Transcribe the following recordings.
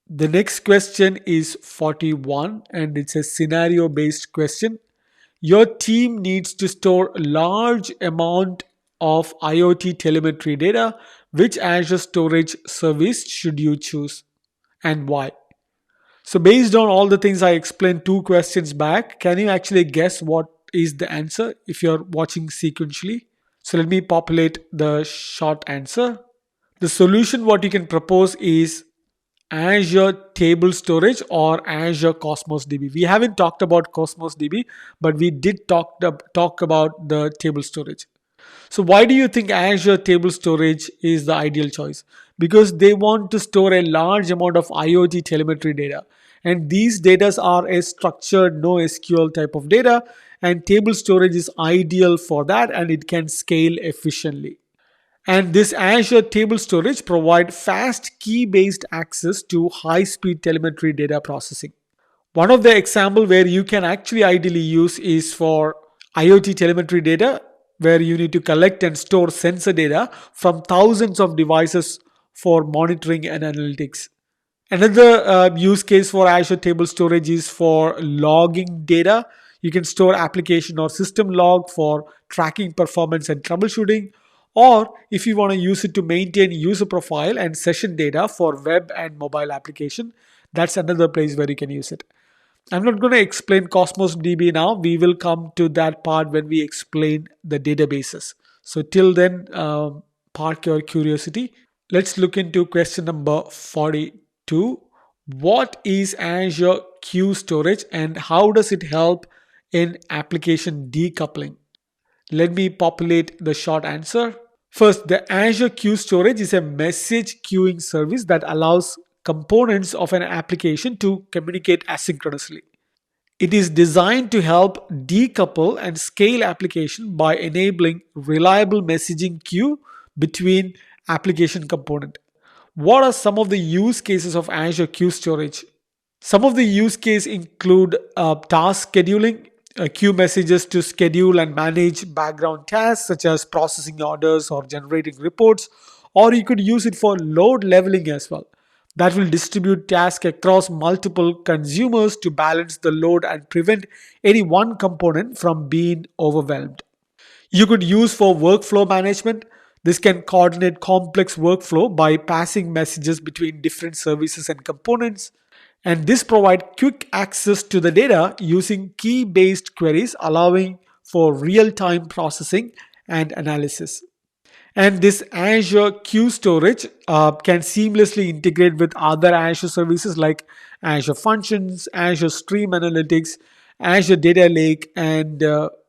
The next question is 41 and it's a scenario based question. Your team needs to store a large amount of IoT telemetry data. Which Azure storage service should you choose and why? So based on all the things I explained 2 questions back, can you actually guess what is the answer if you're watching sequentially? So let me populate the short answer. The solution what you can propose is Azure Table Storage or Azure Cosmos DB. We haven't talked about Cosmos DB, but we did talk about the table storage. So why do you think Azure Table Storage is the ideal choice? Because they want to store a large amount of IoT telemetry data. And these data are a structured NoSQL type of data, and table storage is ideal for that and it can scale efficiently. And this Azure Table Storage provide fast key-based access to high-speed telemetry data processing. One of the example where you can actually ideally use is for IoT telemetry data, where you need to collect and store sensor data from thousands of devices for monitoring and analytics. Another use case for Azure Table Storage is for logging data. You can store application or system log for tracking performance and troubleshooting. Or if you want to use it to maintain user profile and session data for web and mobile application, that's another place where you can use it. I'm not going to explain Cosmos DB now. We will come to that part when we explain the databases. So till then, park your curiosity. Let's look into question number 42. What is Azure Queue Storage and how does it help in application decoupling? Let me populate the short answer. First, the Azure Queue Storage is a message queuing service that allows components of an application to communicate asynchronously. It is designed to help decouple and scale application by enabling reliable messaging queue between application component. What are some of the use cases of Azure Queue Storage? Some of the use cases include task scheduling, queue messages to schedule and manage background tasks such as processing orders or generating reports, or you could use it for load leveling as well. That will distribute tasks across multiple consumers to balance the load and prevent any one component from being overwhelmed. You could use for workflow management. This can coordinate complex workflow by passing messages between different services and components. And this provides quick access to the data using key-based queries, allowing for real-time processing and analysis. And this Azure Queue Storage can seamlessly integrate with other Azure services like Azure Functions, Azure Stream Analytics, Azure Data Lake, and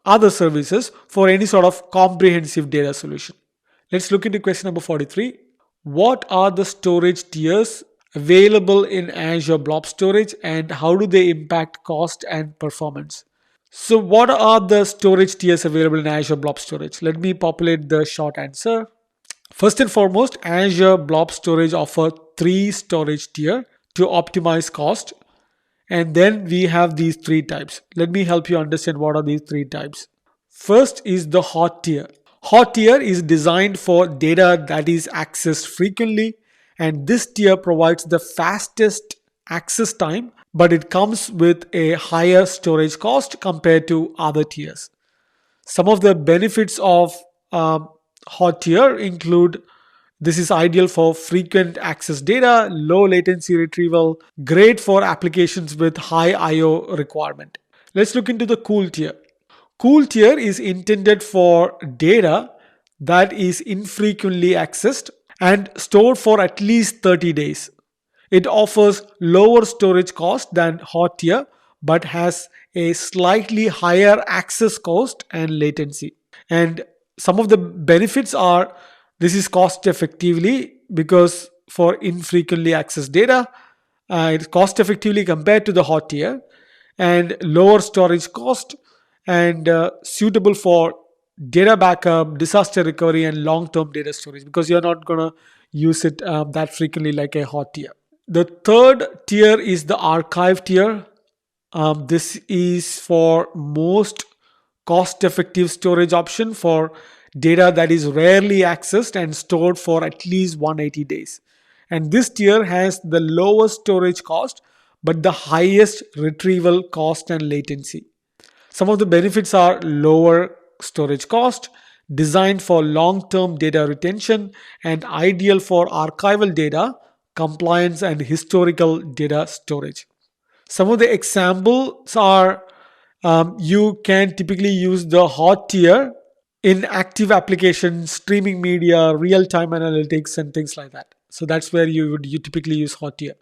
other services for any sort of comprehensive data solution. Let's look into question number 43. What are the storage tiers available in Azure Blob Storage and how do they impact cost and performance? So what are the storage tiers available in Azure Blob Storage? Let me populate the short answer. First and foremost, Azure Blob Storage offers 3 storage tier to optimize cost. And then we have these 3 types. Let me help you understand what are these 3 types. First is the hot tier. Hot tier is designed for data that is accessed frequently, and this tier provides the fastest access time, but it comes with a higher storage cost compared to other tiers. Some of the benefits of hot tier include this is ideal for frequent access data, low latency retrieval, great for applications with high I/O requirement. Let's look into the cool tier. Cool tier is intended for data that is infrequently accessed and stored for at least 30 days. It offers lower storage cost than hot tier but has a slightly higher access cost and latency. And some of the benefits are this is cost effectively because for infrequently accessed data, it's cost effectively compared to the hot tier and lower storage cost and suitable for data backup, disaster recovery, and long-term data storage because you're not going to use it that frequently like a hot tier. The third tier is the archive tier. This is for most cost-effective storage option for data that is rarely accessed and stored for at least 180 days. And this tier has the lowest storage cost but the highest retrieval cost and latency. Some of the benefits are lower storage cost, designed for long-term data retention, and ideal for archival data, compliance, and historical data storage. Some of the examples are you can typically use the hot tier in active applications, streaming media, real-time analytics, and things like that. So that's where you typically use hot tier.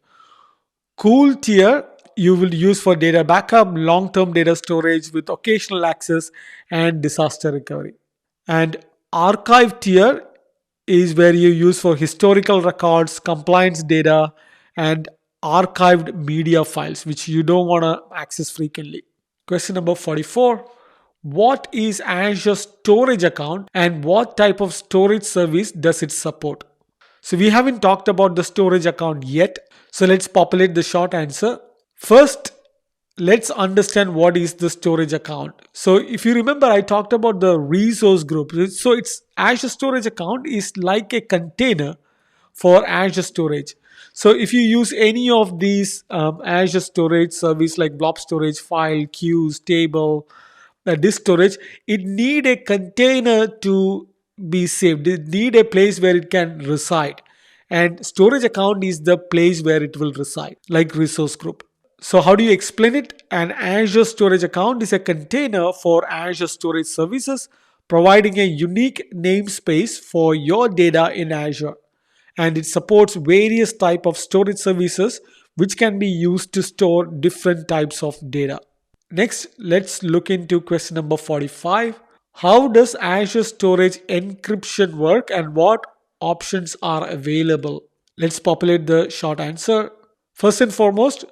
Cool tier you will use for data backup, long-term data storage with occasional access and disaster recovery. And archive tier is where you use for historical records, compliance data, and archived media files, which you don't want to access frequently. Question number 44. What is Azure Storage Account and what type of storage service does it support? So we haven't talked about the storage account yet. So let's populate the short answer. First, let's understand what is the storage account. So if you remember, I talked about the resource group. So it's Azure Storage Account is like a container for Azure Storage. So if you use any of these Azure Storage service like blob storage, file, queues, table, disk storage, it need a container to be saved. It need a place where it can reside. And storage account is the place where it will reside, like resource group. So how do you explain it? An Azure Storage Account is a container for Azure Storage Services, providing a unique namespace for your data in Azure. And it supports various types of storage services which can be used to store different types of data. Next, let's look into question number 45. How does Azure Storage Encryption work and what options are available? Let's populate the short answer. First and foremost,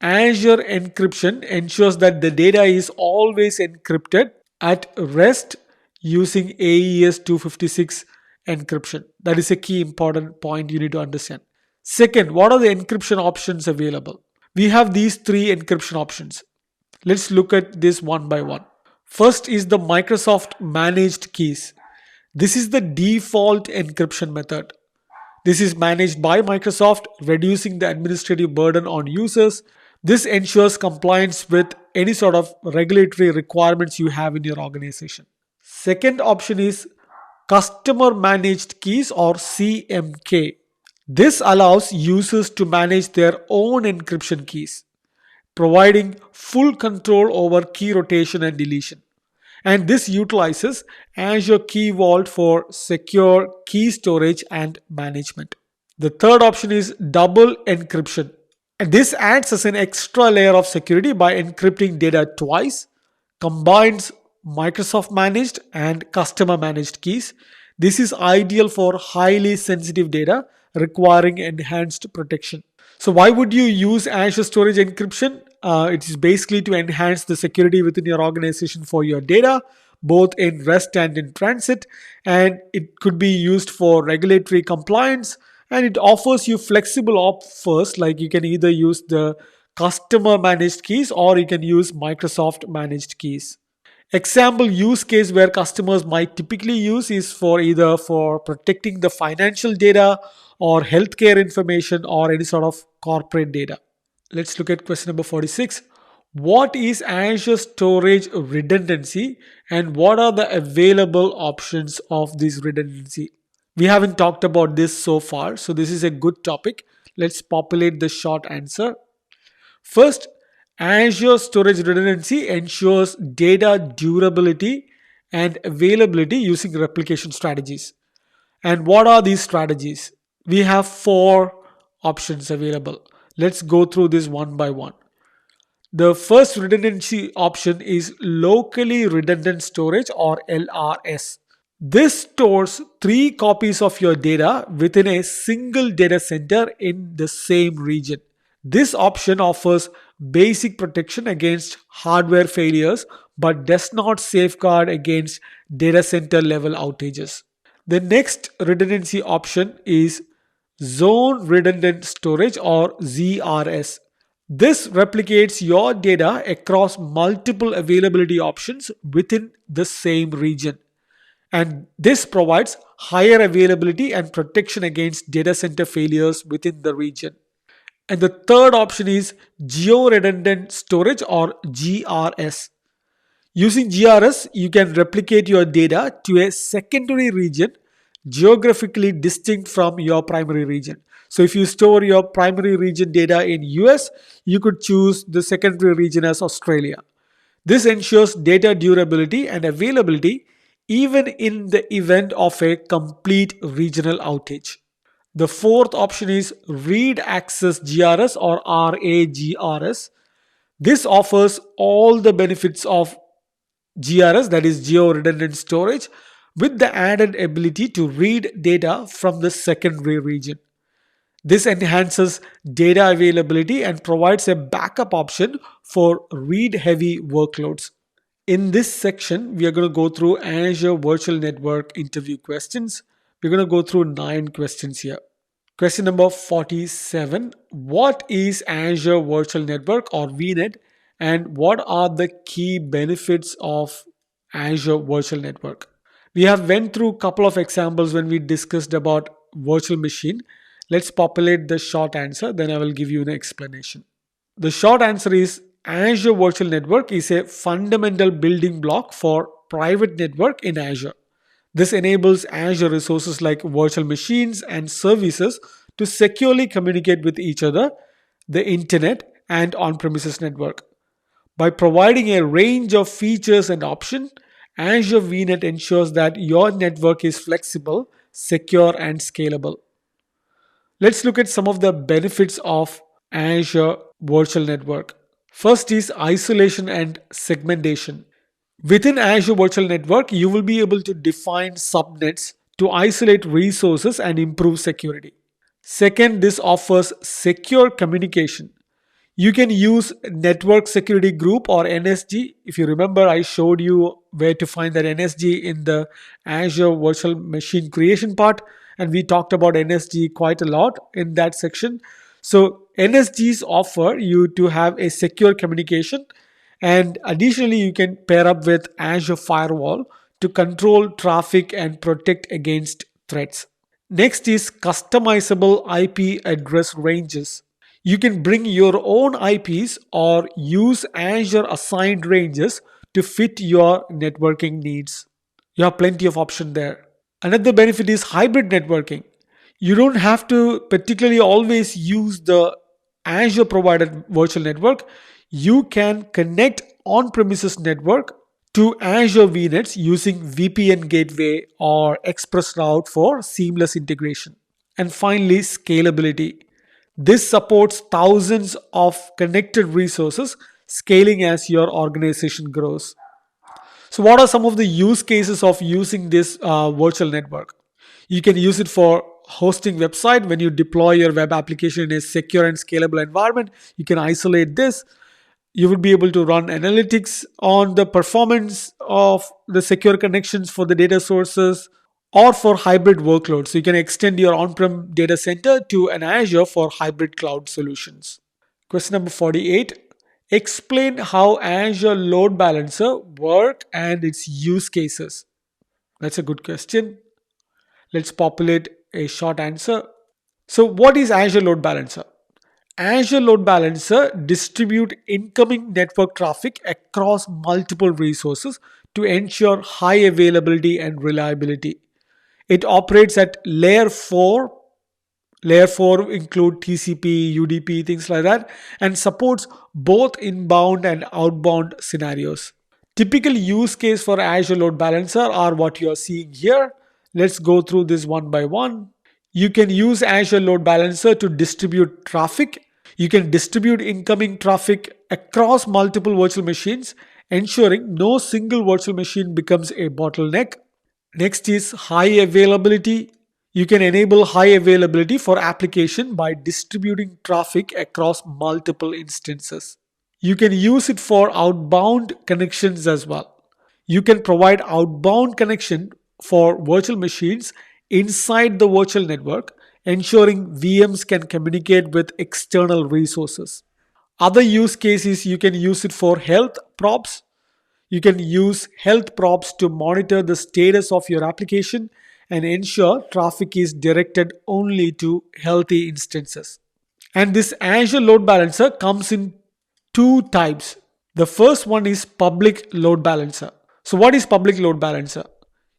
Azure Encryption ensures that the data is always encrypted at rest using AES 256 encryption. That is a key important point you need to understand. Second, what are the encryption options available? We have these three encryption options. Let's look at this one by one. First is the Microsoft managed keys. This is the default encryption method. This is managed by Microsoft, reducing the administrative burden on users. This ensures compliance with any sort of regulatory requirements you have in your organization. Second option is Customer Managed Keys or CMK. This allows users to manage their own encryption keys, providing full control over key rotation and deletion. And this utilizes Azure Key Vault for secure key storage and management. The third option is double encryption. And this adds as an extra layer of security by encrypting data twice, combines Microsoft managed and customer managed keys. This is ideal for highly sensitive data requiring enhanced protection. So why would you use Azure Storage Encryption? It is basically to enhance the security within your organization for your data, both in rest and in transit. And it could be used for regulatory compliance. And it offers you flexible offers, like you can either use the customer managed keys or you can use Microsoft managed keys. Example use case where customers might typically use is for either for protecting the financial data or healthcare information or any sort of corporate data. Let's look at question number 46. What is Azure Storage Redundancy and what are the available options of this redundancy? We haven't talked about this so far, so this is a good topic. Let's populate the short answer. First, Azure Storage Redundancy ensures data durability and availability using replication strategies. And what are these strategies? We have 4 options available. Let's go through this one by one. The first redundancy option is locally redundant storage or LRS. This stores 3 copies of your data within a single data center in the same region. This option offers basic protection against hardware failures but does not safeguard against data center level outages. The next redundancy option is Zone Redundant Storage or ZRS. This replicates your data across multiple availability options within the same region. And this provides higher availability and protection against data center failures within the region. And the third option is geo-redundant storage or GRS. Using GRS, you can replicate your data to a secondary region geographically distinct from your primary region. So if you store your primary region data in US, you could choose the secondary region as Australia. This ensures data durability and availability even in the event of a complete regional outage. The fourth option is read access GRS or RAGRS. This offers all the benefits of GRS, that is geo redundant storage, with the added ability to read data from the secondary region. This enhances data availability and provides a backup option for read heavy workloads. In this section, we are going to go through Azure Virtual Network interview questions. We're going to go through 9 questions here. Question number 47. What is Azure Virtual Network or VNet, and what are the key benefits of Azure Virtual Network? We have went through a couple of examples when we discussed about virtual machine. Let's populate the short answer, then I will give you an explanation. The short answer is Azure Virtual Network is a fundamental building block for private network in Azure. This enables Azure resources like virtual machines and services to securely communicate with each other, the internet, and on-premises network. By providing a range of features and options, Azure VNet ensures that your network is flexible, secure, and scalable. Let's look at some of the benefits of Azure Virtual Network. First is isolation and segmentation. Within Azure Virtual Network, you will be able to define subnets to isolate resources and improve security. Second, this offers secure communication. You can use Network Security Group or NSG. If you remember, I showed you where to find that NSG in the Azure Virtual Machine Creation part, and we talked about NSG quite a lot in that section. So NSGs offer you to have a secure communication, and additionally you can pair up with Azure Firewall to control traffic and protect against threats. Next is customizable IP address ranges. You can bring your own IPs or use Azure assigned ranges to fit your networking needs. You have plenty of options there. Another benefit is hybrid networking. You don't have to particularly always use the Azure provided virtual network. You can connect on-premises network to Azure VNets using VPN gateway or ExpressRoute for seamless integration. And finally, scalability. This supports thousands of connected resources, scaling as your organization grows. So what are some of the use cases of using this virtual network? You can use it for hosting website. When you deploy your web application in a secure and scalable environment, you can isolate this. You will be able to run analytics on the performance of the secure connections for the data sources or for hybrid workloads. So you can extend your on-prem data center to an Azure for hybrid cloud solutions. Question number 48. Explain how Azure Load Balancer work and its use cases. That's a good question. Let's populate a short answer. So what is Azure Load Balancer? Azure Load Balancer distributes incoming network traffic across multiple resources to ensure high availability and reliability. It operates at layer 4. Layer 4 include TCP, UDP, things like that, and supports both inbound and outbound scenarios. Typical use case for Azure Load Balancer are what you are seeing here. Let's go through this one by one. You can use Azure Load Balancer to distribute traffic. You can distribute incoming traffic across multiple virtual machines, ensuring no single virtual machine becomes a bottleneck. Next is high availability. You can enable high availability for application by distributing traffic across multiple instances. You can use it for outbound connections as well. You can provide outbound connection for virtual machines inside the virtual network, ensuring VMs can communicate with external resources. Other use cases, you can use it for health props. You can use health props to monitor the status of your application and ensure traffic is directed only to healthy instances. And this Azure Load Balancer comes in two types. The first one is public load balancer. So what is public load balancer?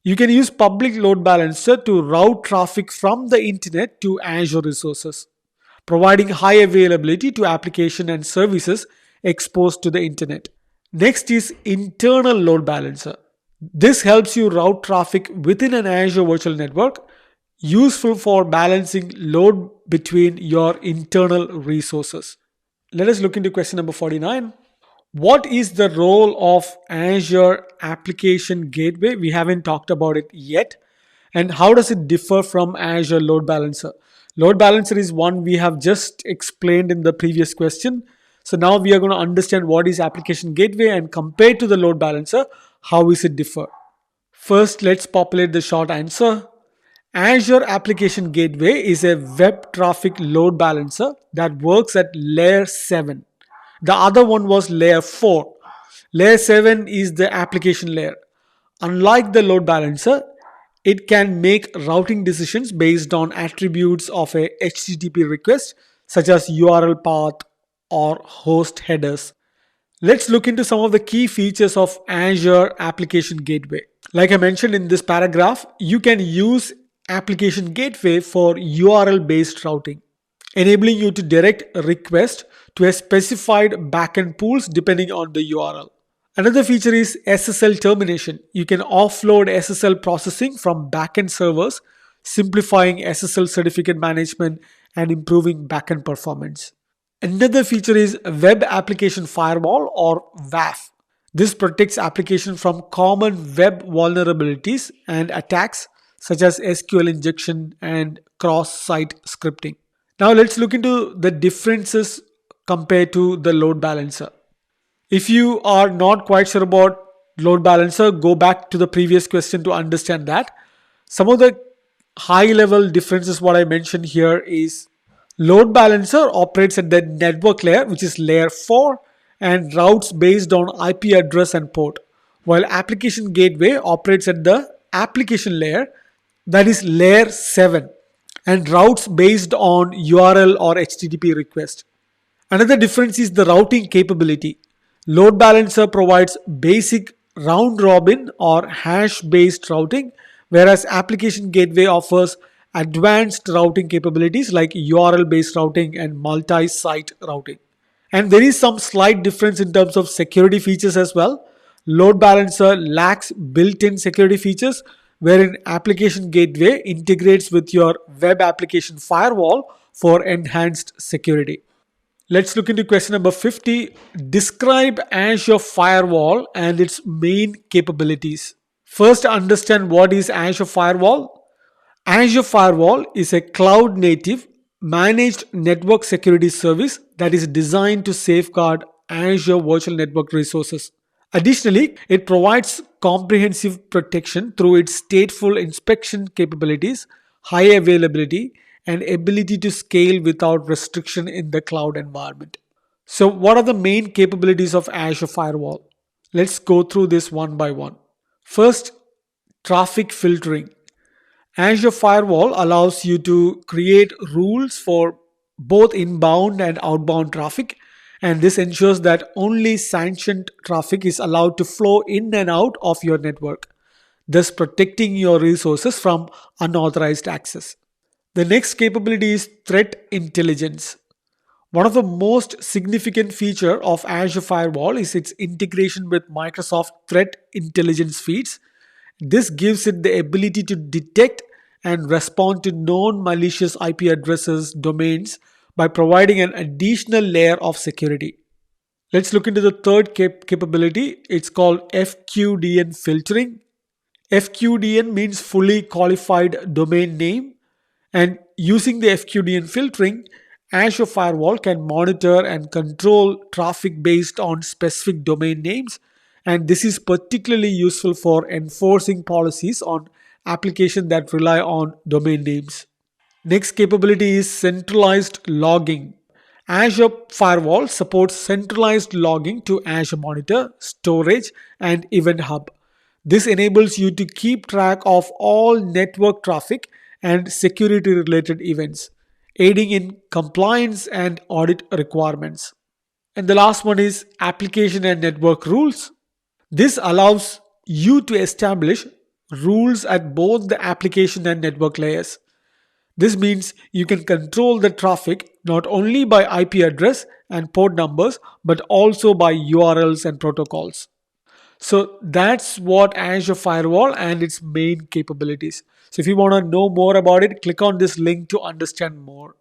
You can use public load balancer to route traffic from the internet to Azure resources, providing high availability to application and services exposed to the internet. Next is internal load balancer. This helps you route traffic within an Azure virtual network, useful for balancing load between your internal resources. Let us look into question number 49. What is the role of Azure Application Gateway? We haven't talked about it yet. And how does it differ from Azure Load Balancer? Load Balancer is one we have just explained in the previous question. So now we are going to understand what is Application Gateway and compared to the Load Balancer, how is it differ? First, let's populate the short answer. Azure Application Gateway is a web traffic load balancer that works at layer 7. The other one was layer 4. Layer 7 is the application layer. Unlike the load balancer, it can make routing decisions based on attributes of a HTTP request, such as URL path or host headers. Let's look into some of the key features of Azure Application Gateway. Like I mentioned in this paragraph, you can use Application Gateway for URL-based routing, enabling you to direct a request to a specified backend pools depending on the URL. Another feature is SSL termination. You can offload SSL processing from backend servers, simplifying SSL certificate management and improving backend performance. Another feature is Web Application Firewall or WAF. This protects applications from common web vulnerabilities and attacks such as SQL injection and cross-site scripting. Now let's look into the differences compared to the load balancer. If you are not quite sure about load balancer, go back to the previous question to understand that. Some of the high level differences what I mentioned here is load balancer operates at the network layer, which is layer 4, and routes based on IP address and port, while application gateway operates at the application layer, that is layer 7, and routes based on URL or HTTP request. Another difference is the routing capability. Load balancer provides basic round robin or hash based routing, whereas application gateway offers advanced routing capabilities like URL based routing and multi-site routing. And there is some slight difference in terms of security features as well. Load balancer lacks built-in security features, wherein application gateway integrates with your web application firewall for enhanced security. Let's look into question number 50. Describe Azure Firewall and its main capabilities. First, understand what is Azure Firewall. Azure Firewall is a cloud-native managed network security service that is designed to safeguard Azure virtual network resources. Additionally, it provides comprehensive protection through its stateful inspection capabilities, high availability, and ability to scale without restriction in the cloud environment. So, what are the main capabilities of Azure Firewall? Let's go through this one by one. First, traffic filtering. Azure Firewall allows you to create rules for both inbound and outbound traffic, and this ensures that only sanctioned traffic is allowed to flow in and out of your network, thus protecting your resources from unauthorized access. The next capability is threat intelligence. One of the most significant feature of Azure Firewall is its integration with Microsoft Threat Intelligence feeds. This gives it the ability to detect and respond to known malicious IP addresses, domains by providing an additional layer of security. Let's look into the third capability. It's called FQDN filtering. FQDN means fully qualified domain name, and using the FQDN filtering, Azure Firewall can monitor and control traffic based on specific domain names, and this is particularly useful for enforcing policies on applications that rely on domain names. Next capability is centralized logging. Azure Firewall supports centralized logging to Azure Monitor, Storage, and Event Hub. This enables you to keep track of all network traffic and security related events, aiding in compliance and audit requirements. And the last one is application and network rules. This allows you to establish rules at both the application and network layers. This means you can control the traffic not only by IP address and port numbers but also by URLs and protocols. So that's what Azure Firewall and its main capabilities. So if you want to know more about it, click on this link to understand more.